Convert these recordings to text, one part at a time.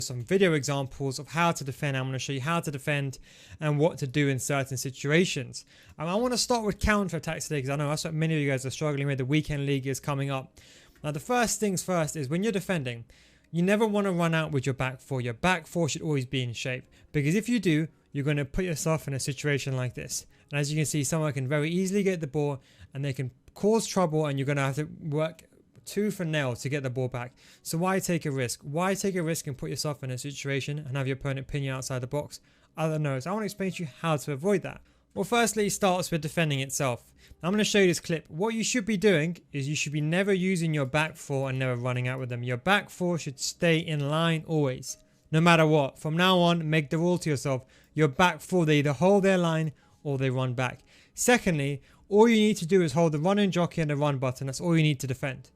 some video examples of how to defend. I'm going to show you how to defend and what to do in certain situations. I want to start with counter attacks today because I know that's what many of you guys are struggling with. The weekend league is coming up. Now the first things first is when you're defending, you never want to run out with your back four. Your back four should always be in shape, because if you do, you're going to put yourself in a situation like this. And as you can see, someone can very easily get the ball and they can cause trouble, and you're going to have to work tooth and nail to get the ball back. So why take a risk? Why take a risk and put yourself in a situation and have your opponent pin you outside the box? I don't know. So I want to explain to you how to avoid that. Well, firstly, it starts with defending itself. I'm going to show you this clip. What you should be doing is you should be never using your back four and never running out with them. Your back four should stay in line always, no matter what. From now on, make the rule to yourself. Your back four, they either hold their line or they run back. Secondly, all you need to do is hold the run and jockey and the run button. That's all you need to defend.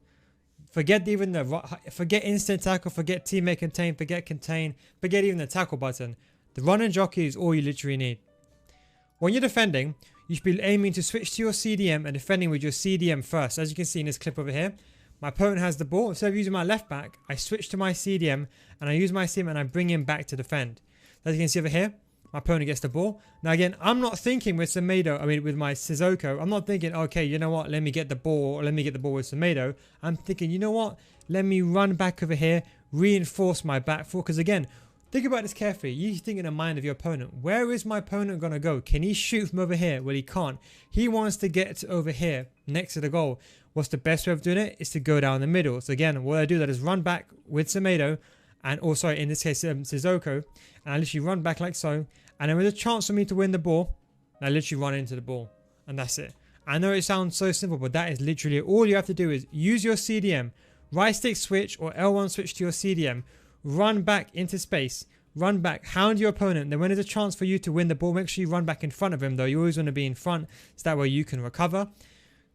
Forget instant tackle, forget teammate contain, forget even the tackle button. The run and jockey is all you literally need. When you're defending, you should be aiming to switch to your CDM and defending with your CDM first. As you can see in this clip over here, my opponent has the ball. Instead of using my left back, I switch to my CDM and I use my CDM and I bring him back to defend. As you can see over here, my opponent gets the ball. Now again, I'm not thinking with with my Sissoko, I'm not thinking, okay, you know what, let me get the ball, or let me get the ball with Semedo. I'm thinking, you know what, let me run back over here, reinforce my back four. Because again, think about this carefully. You think in the mind of your opponent, where is my opponent going to go? Can he shoot from over here? Well, he can't. He wants to get over here next to the goal. What's the best way of doing it? Is to go down the middle. So again, what I do that is run back with Semedo, and also in this case Sissoko, and I literally run back like so, and there is a chance for me to win the ball. I literally run into the ball, and that's it. I know it sounds so simple, but that is literally it. All you have to do is use your CDM, right stick switch or L1 switch to your CDM, run back into space, run back, hound your opponent. Then when there's a chance for you to win the ball, make sure you run back in front of him though. You always want to be in front, so that way you can recover.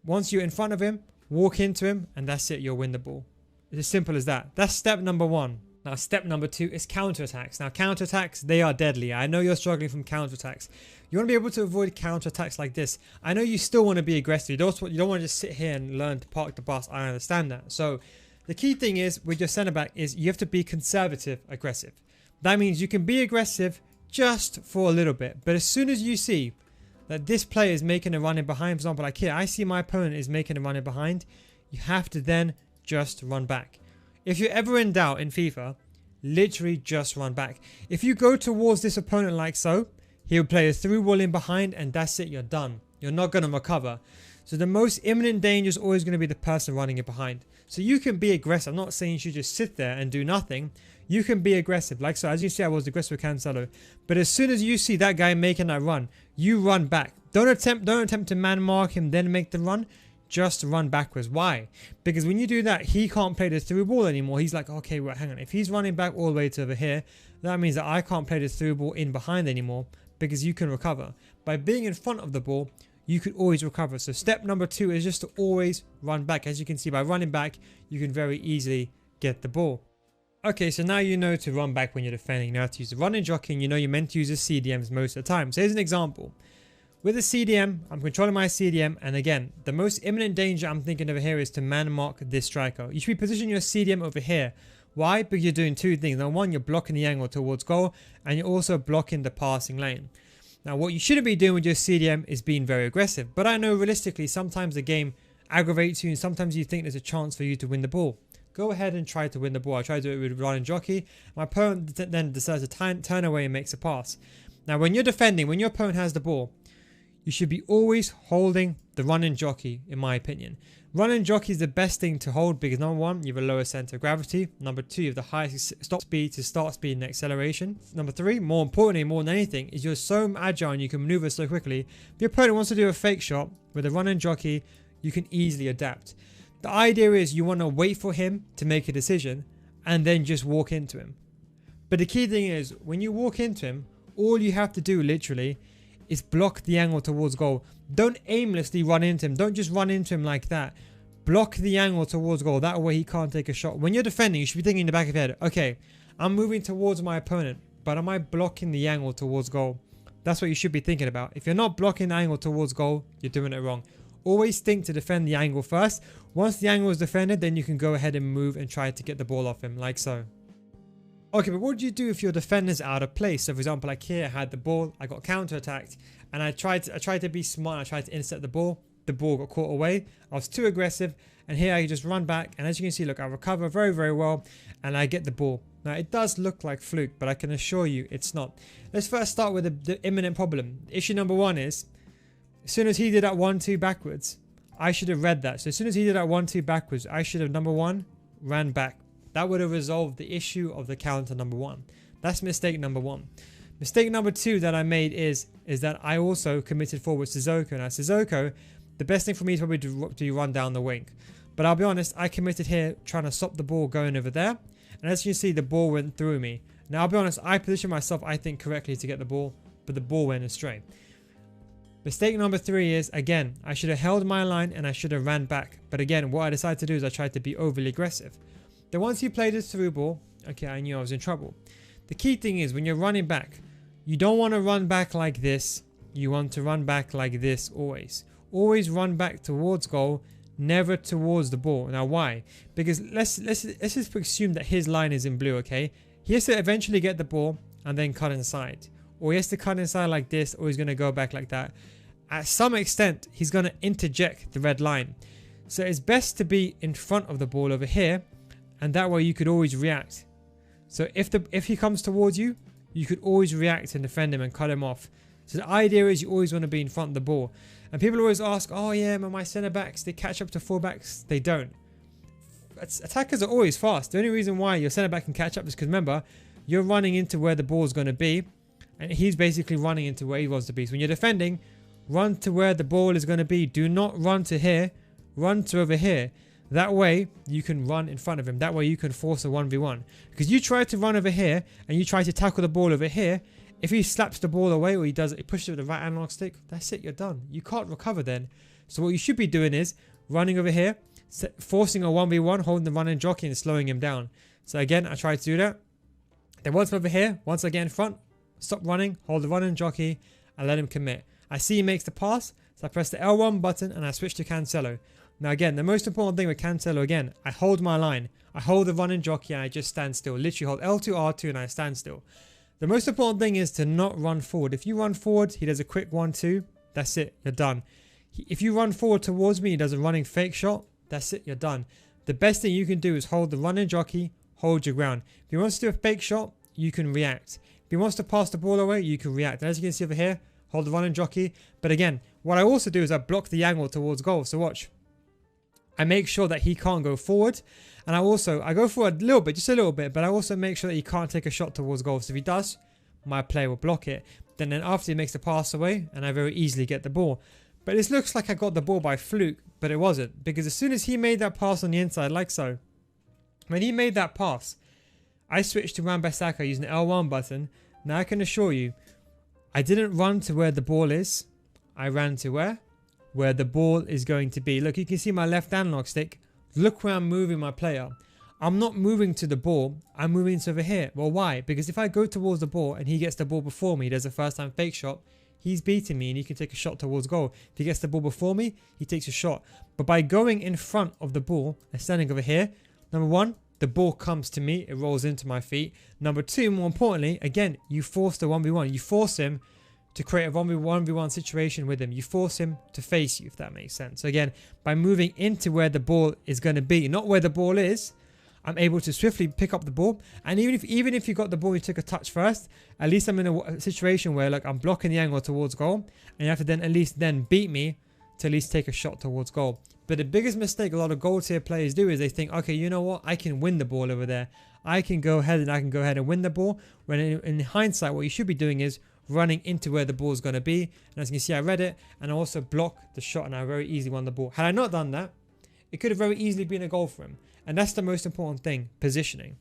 Once you're in front of him, walk into him, and that's it, you'll win the ball. It's as simple as that. That's step number one. Now step number two is counterattacks. Now counterattacks, they are deadly. I know you're struggling from counterattacks. You want to be able to avoid counterattacks like this. I know you still want to be aggressive. You don't want to just sit here and learn to park the bus. I understand that. So the key thing is with your centre back is you have to be conservative aggressive. That means you can be aggressive just for a little bit. But as soon as you see that this player is making a run in behind, for example, like here, I see my opponent is making a run in behind, you have to then just run back. If you're ever in doubt in FIFA, literally just run back. If you go towards this opponent like so, he'll play a through ball in behind, and that's it, you're done. You're not going to recover. So the most imminent danger is always going to be the person running it behind. So you can be aggressive. I'm not saying you should just sit there and do nothing. You can be aggressive. Like so, as you see, I was aggressive with Cancelo. But as soon as you see that guy making that run, you run back. Don't attempt to man mark him, then make the run. Just run backwards. Why? Because when you do that, he can't play the through ball anymore. He's like, okay, well, hang on. If he's running back all the way to over here, that means that I can't play the through ball in behind anymore, because you can recover. By being in front of the ball, you could always recover. So step number two is just to always run back. As you can see, by running back, you can very easily get the ball. Okay, so now you know to run back when you're defending. You know how to use the running jockey, and you know you're meant to use the CDMs most of the time. So here's an example. With the CDM, I'm controlling my CDM, and again, the most imminent danger I'm thinking over here is to man mark this striker. You should be positioning your CDM over here. Why? Because you're doing two things. Now one, you're blocking the angle towards goal, and you're also blocking the passing lane. Now what you shouldn't be doing with your CDM is being very aggressive. But I know realistically, sometimes the game aggravates you, and sometimes you think there's a chance for you to win the ball. Go ahead and try to win the ball. I tried to do it with run and jockey. My opponent then decides to turn away and makes a pass. Now when you're defending, when your opponent has the ball, you should be always holding the run and jockey, in my opinion. Run and jockey is the best thing to hold because number one, you have a lower center of gravity. Number two, you have the highest stop speed to start speed and acceleration. Number three, more importantly, more than anything, is you're so agile and you can maneuver so quickly. If your opponent wants to do a fake shot with a run and jockey, you can easily adapt. The idea is you want to wait for him to make a decision and then just walk into him. But the key thing is, when you walk into him, all you have to do literally is block the angle towards goal. Don't aimlessly run into him. Don't just run into him like that. Block the angle towards goal. That way he can't take a shot. When you're defending, you should be thinking in the back of your head, okay, I'm moving towards my opponent, but am I blocking the angle towards goal? That's what you should be thinking about. If you're not blocking the angle towards goal, you're doing it wrong. Always think to defend the angle first. Once the angle is defended, then you can go ahead and move and try to get the ball off him, like so. Okay, but what do you do if your defender's out of place? So for example, like here, I had the ball, I got counter-attacked, and I tried to be smart, I tried to intercept the ball got caught away, I was too aggressive, and here I just run back, and as you can see, look, I recover very, very well, and I get the ball. Now, it does look like fluke, but I can assure you it's not. Let's first start with the imminent problem. Issue number one is, as soon as he did that 1-2 backwards, I should have read that. So as soon as he did that 1-2 backwards, I should have, number one, ran back. That would have resolved the issue of the counter number one. That's mistake number one. Mistake number two that I made is that I also committed forward Sissoko. Now Sissoko, the best thing for me is probably to run down the wing. But I'll be honest, I committed here trying to stop the ball going over there. And as you can see, the ball went through me. Now I'll be honest, I positioned myself, I think, correctly to get the ball, but the ball went astray. Mistake number three is, again, I should have held my line and I should have ran back. But again, what I decided to do is I tried to be overly aggressive. Then once you play this through ball, okay, I knew I was in trouble. The key thing is when you're running back, you don't want to run back like this. You want to run back like this always. Always run back towards goal, never towards the ball. Now why? Because let's just assume that his line is in blue, okay? He has to eventually get the ball and then cut inside. Or he has to cut inside like this, or he's going to go back like that. At some extent, he's going to interject the red line. So it's best to be in front of the ball over here, and that way you could always react. So if he comes towards you, you could always react and defend him and cut him off. So the idea is you always want to be in front of the ball. And people always ask, oh yeah, but my centre backs, they catch up to fullbacks. They don't. Attackers are always fast. The only reason why your centre back can catch up is because remember, you're running into where the ball is going to be, and he's basically running into where he wants to be. So when you're defending, run to where the ball is going to be. Do not run to here. Run to over here. That way you can run in front of him. That way you can force a 1v1. Because you try to run over here and you try to tackle the ball over here. If he slaps the ball away or he pushes it with the right analog stick, that's it, you're done. You can't recover then. So what you should be doing is running over here, forcing a 1v1, holding the running jockey and slowing him down. So again, I tried to do that. Then once over here, once I get in front, stop running, hold the running jockey and let him commit. I see he makes the pass, so I press the L1 button and I switch to Cancelo. Now again, the most important thing with Cancelo, again, I hold my line. I hold the running jockey and I just stand still. Literally hold L2, R2 and I stand still. The most important thing is to not run forward. If you run forward, he does a quick 1-2. That's it, you're done. If you run forward towards me, he does a running fake shot. That's it, you're done. The best thing you can do is hold the running jockey, hold your ground. If he wants to do a fake shot, you can react. If he wants to pass the ball away, you can react. And as you can see over here, hold the running jockey. But again, what I also do is I block the angle towards goal. So watch. I make sure that he can't go forward. And I go forward a little bit, just a little bit, but I also make sure that he can't take a shot towards goal. So if he does, my player will block it. Then after he makes the pass away, and I very easily get the ball. But this looks like I got the ball by fluke, but it wasn't. Because as soon as he made that pass on the inside, like so, when he made that pass, I switched to Wan-Bissaka using the L1 button. Now I can assure you, I didn't run to where the ball is. I ran to where? Where the ball is going to be. Look, you can see my left analog stick. Look where I'm moving my player. I'm not moving to the ball. I'm moving to over here. Well, why? Because if I go towards the ball and he gets the ball before me, there's a first time fake shot. He's beating me and he can take a shot towards goal. If he gets the ball before me, he takes a shot. But by going in front of the ball and standing over here, number one, the ball comes to me. It rolls into my feet. Number two, more importantly, again, you force the 1v1. You force him to create a 1v1 situation with him. You force him to face you, if that makes sense. So again, by moving into where the ball is going to be, not where the ball is, I'm able to swiftly pick up the ball. And even if you got the ball, you took a touch first, at least I'm in a situation where like I'm blocking the angle towards goal, and you have to then at least beat me to at least take a shot towards goal. But the biggest mistake a lot of goal tier players do is they think, okay, you know what, I can win the ball over there. I can go ahead and win the ball. When in hindsight, what you should be doing is running into where the ball is going to be. And as you can see, I read it and I also blocked the shot and I very easily won the ball. Had I not done that, it could have very easily been a goal for him. And that's the most important thing, positioning.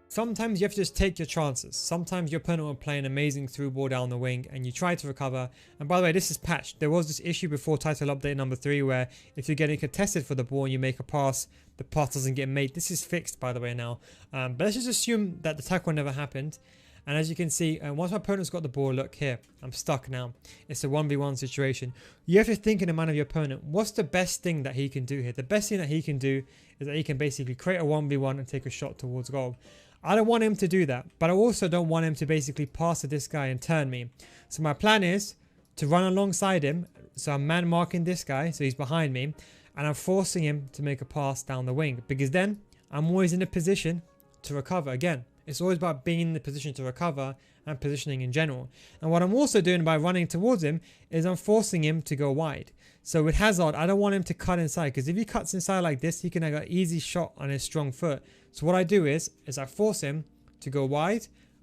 Sometimes you have to just take your chances. Sometimes your opponent will play an amazing through ball down the wing and you try to recover. And by the way, this is patched. There was this issue before title update number 3 where if you're getting contested for the ball and you make a pass, the pass doesn't get made. This is fixed, by the way, now. But let's just assume that the tackle never happened. And as you can see, once my opponent's got the ball, look here, I'm stuck now. It's a 1v1 situation. You have to think in the mind of your opponent, what's the best thing that he can do here? The best thing that he can do is that he can basically create a 1v1 and take a shot towards goal. I don't want him to do that, but I also don't want him to basically pass to this guy and turn me. So my plan is to run alongside him. So I'm man marking this guy, so he's behind me, and I'm forcing him to make a pass down the wing, because then I'm always in a position to recover. Again, it's always about being in the position to recover and positioning in general. And what I'm also doing by running towards him is I'm forcing him to go wide. So with Hazard, I don't want him to cut inside, because if he cuts inside like this, he can have an easy shot on his strong foot. So what I do is I force him to go wide.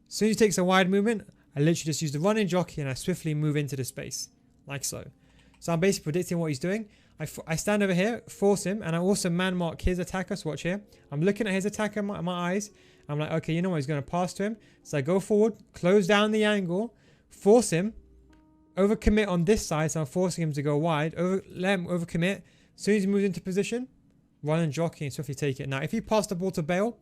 As soon as he takes a wide movement, I literally just use the running jockey and I swiftly move into the space, like so. So I'm basically predicting what he's doing. I stand over here, force him, and I also man mark his attacker. So watch here. I'm looking at his attacker in my eyes. I'm like, okay, you know what? He's going to pass to him. So I go forward, close down the angle, force him, overcommit on this side. So I'm forcing him to go wide, let him overcommit. As soon as he moves into position, run and jockey and swiftly take it. Now, if he passed the ball to Bale,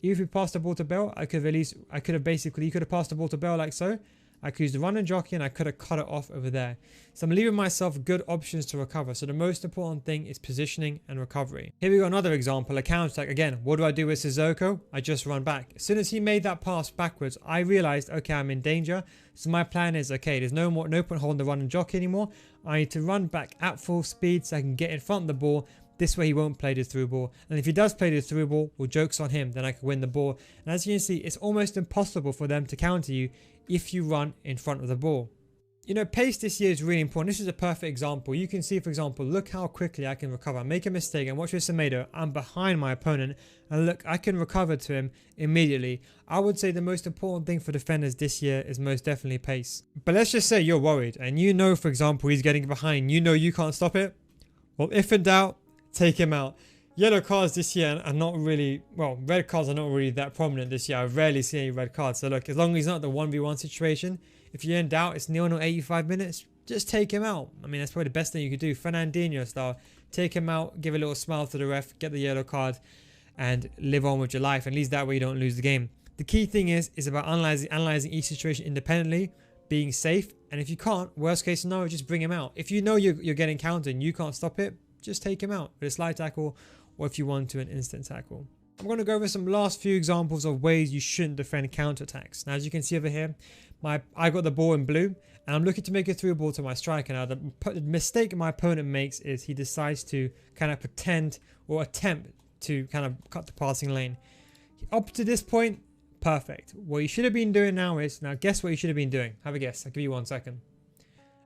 even if he passed the ball to Bale, he could have passed the ball to Bale like so. I could use the run and jockey and I could have cut it off over there. So I'm leaving myself good options to recover. So the most important thing is positioning and recovery. Here we go, another example, a counter attack. Again, what do I do with Sissoko? I just run back. As soon as he made that pass backwards, I realized, okay, I'm in danger. So my plan is, okay, there's no point holding the run and jockey anymore. I need to run back at full speed so I can get in front of the ball. This way he won't play the through ball. And if he does play the through ball, well, joke's on him, then I can win the ball. And as you can see, it's almost impossible for them to counter you if you run in front of the ball. You know, pace this year is really important. This is a perfect example. You can see, for example, look how quickly I can recover. I make a mistake and watch this tomato. I'm behind my opponent and look, I can recover to him immediately. I would say the most important thing for defenders this year is most definitely pace. But let's just say you're worried and you know, for example, he's getting behind. You know you can't stop it. Well, if in doubt, take him out. Yellow cards this year are not really, well, red cards are not really that prominent this year. I rarely see any red cards. So look, as long as he's not the 1v1 situation, if you're in doubt, it's 0-0 85 minutes, just take him out. I mean, that's probably the best thing you could do. Fernandinho style. Take him out, give a little smile to the ref, get the yellow card, and live on with your life. At least that way you don't lose the game. The key thing is about analyzing each situation independently, being safe, and if you can't, worst case scenario, just bring him out. If you know you're getting countered and you can't stop it, just take him out with a slide tackle, or if you want to, an instant tackle. I'm going to go over some last few examples of ways you shouldn't defend counterattacks. Now, as you can see over here, I got the ball in blue, and I'm looking to make a through ball to my striker. Now, the mistake my opponent makes is he decides to kind of pretend or attempt to kind of cut the passing lane. Up to this point, perfect. What you should have been doing now is, now guess what you should have been doing. Have a guess. I'll give you 1 second.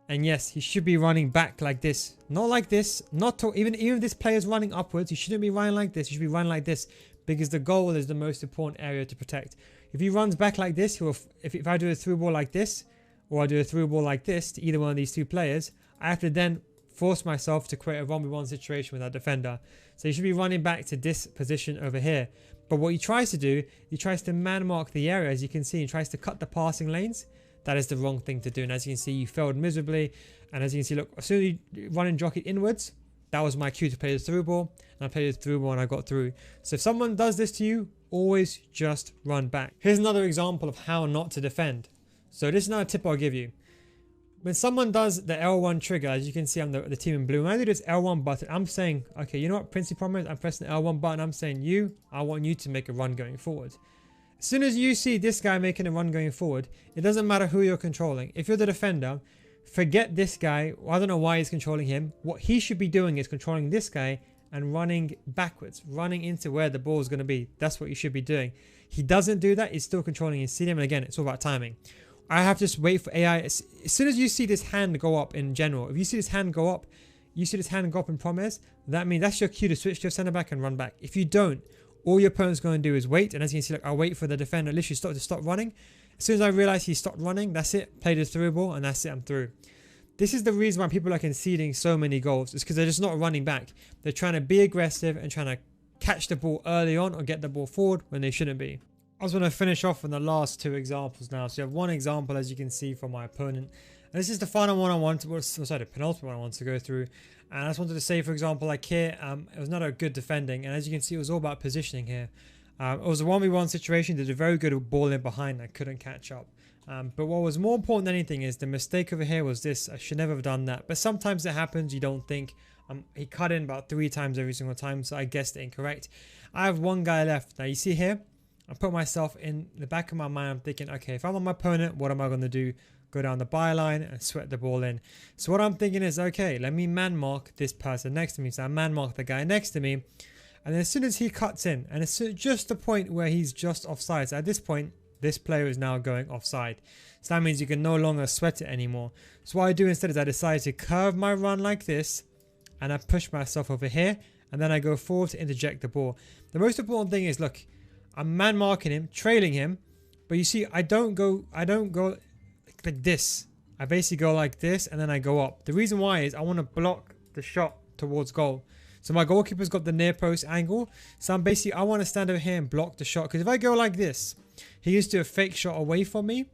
And yes, he should be running back like this. Not like this. Even if this player is running upwards, he shouldn't be running like this. He should be running like this, because the goal is the most important area to protect. If he runs back like this, if I do a through ball like this, or I do a through ball like this to either one of these two players, I have to then force myself to create a 1v1 situation with that defender. So he should be running back to this position over here. But what he tries to do, he tries to man mark the area. As you can see, he tries to cut the passing lanes. That is the wrong thing to do. And as you can see, you failed miserably. And as you can see, look, as soon as you run and jockey inwards, that was my cue to play the through ball. And I played the through ball and I got through. So if someone does this to you, always just run back. Here's another example of how not to defend. So this is another tip I'll give you. When someone does the L1 trigger, as you can see, I'm the team in blue. When I do this L1 button, I'm saying, okay, you know what, Princey Promise? I'm pressing the L1 button. I'm saying, I want you to make a run going forward. As soon as you see this guy making a run going forward, it doesn't matter who you're controlling. If you're the defender, forget this guy. I don't know why he's controlling him. What he should be doing is controlling this guy and running backwards, running into where the ball is going to be. That's what you should be doing. He doesn't do that. He's still controlling his CDM. And again, it's all about timing. I have to just wait for AI. As soon as you see this hand go up in general, if you see this hand go up, in Promise, that means that's your cue to switch to your centre back and run back. If you don't, all your opponent's going to do is wait. And as you can see, look, I'll wait for the defender literally to stop running. As soon as I realize he stopped running, that's it. Play the through ball and that's it. I'm through. This is the reason why people are conceding so many goals. It's because they're just not running back. They're trying to be aggressive and trying to catch the ball early on or get the ball forward when they shouldn't be. I was going to finish off on the last two examples now. So you have one example, as you can see, from my opponent. And this is the final one I want to, the penultimate one I want to go through. And I just wanted to say, for example, like here, it was not a good defending. And as you can see, it was all about positioning here. It was a 1v1 situation. Did a very good ball in behind. I couldn't catch up. But what was more important than anything is the mistake over here was this. I should never have done that. But sometimes it happens. You don't think. He cut in about 3 times every single time. So I guessed it incorrect. I have one guy left. Now you see here, I put myself in the back of my mind. I'm thinking, okay, if I'm on my opponent, what am I going to do? Go down the byline and sweat the ball in. So what I'm thinking is, okay, let me man mark this person next to me. So I man mark the guy next to me. And then as soon as he cuts in, and it's just the point where he's just offside. So at this point, this player is now going offside. So that means you can no longer sweat it anymore. So what I do instead is I decide to curve my run like this. And I push myself over here. And then I go forward to interject the ball. The most important thing is, look, I'm man marking him, trailing him. But you see, I don't go like this. I basically go like this and then I go up. The reason why is I want to block the shot towards goal. So my goalkeeper's got the near post angle. So I want to stand over here and block the shot. Because if I go like this, he used to do a fake shot away from me.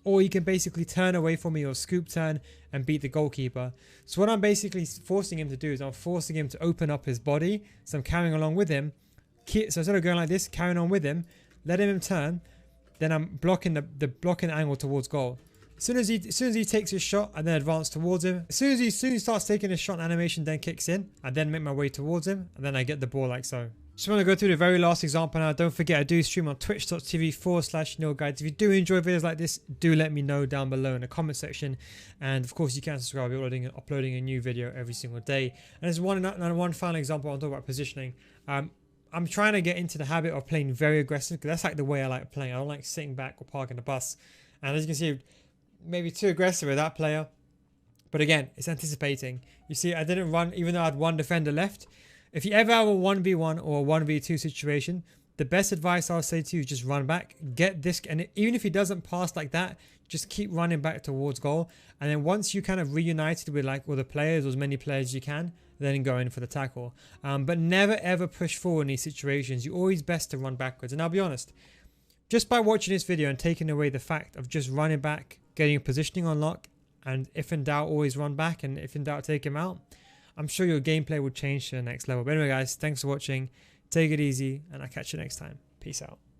Or he can basically turn away from me or scoop turn and beat the goalkeeper. So what I'm basically forcing him to do is I'm forcing him to open up his body. So I'm carrying along with him. So instead of going like this, carrying on with him, letting him turn. Then I'm blocking the blocking angle towards goal. As soon as he takes his shot, I then advance towards him. As soon as he starts taking his shot, animation then kicks in. I then make my way towards him, and then I get the ball like so. Just want to go through the very last example now. Don't forget, I do stream on twitch.tv/NeilGuides. If you do enjoy videos like this, do let me know down below in the comment section. And of course, you can subscribe. We're uploading a new video every single day. And there's one final example. I'll talk about positioning. I'm trying to get into the habit of playing very aggressive, because that's like the way I like playing. I don't like sitting back or parking the bus. And as you can see, maybe too aggressive with that player. But again, it's anticipating. You see, I didn't run, even though I had one defender left. If you ever have a 1v1 or a 1v2 situation, the best advice I'll say to you is just run back. Get this, and even if he doesn't pass like that, just keep running back towards goal. And then once you kind of reunited with like all the players, or as many players as you can, then go in for the tackle. But never ever push forward in these situations. You're always best to run backwards. And I'll be honest, just by watching this video and taking away the fact of just running back, getting your positioning on lock, and if in doubt, always run back, and if in doubt, take him out, I'm sure your gameplay will change to the next level. But anyway, guys, thanks for watching. Take it easy, and I'll catch you next time. Peace out.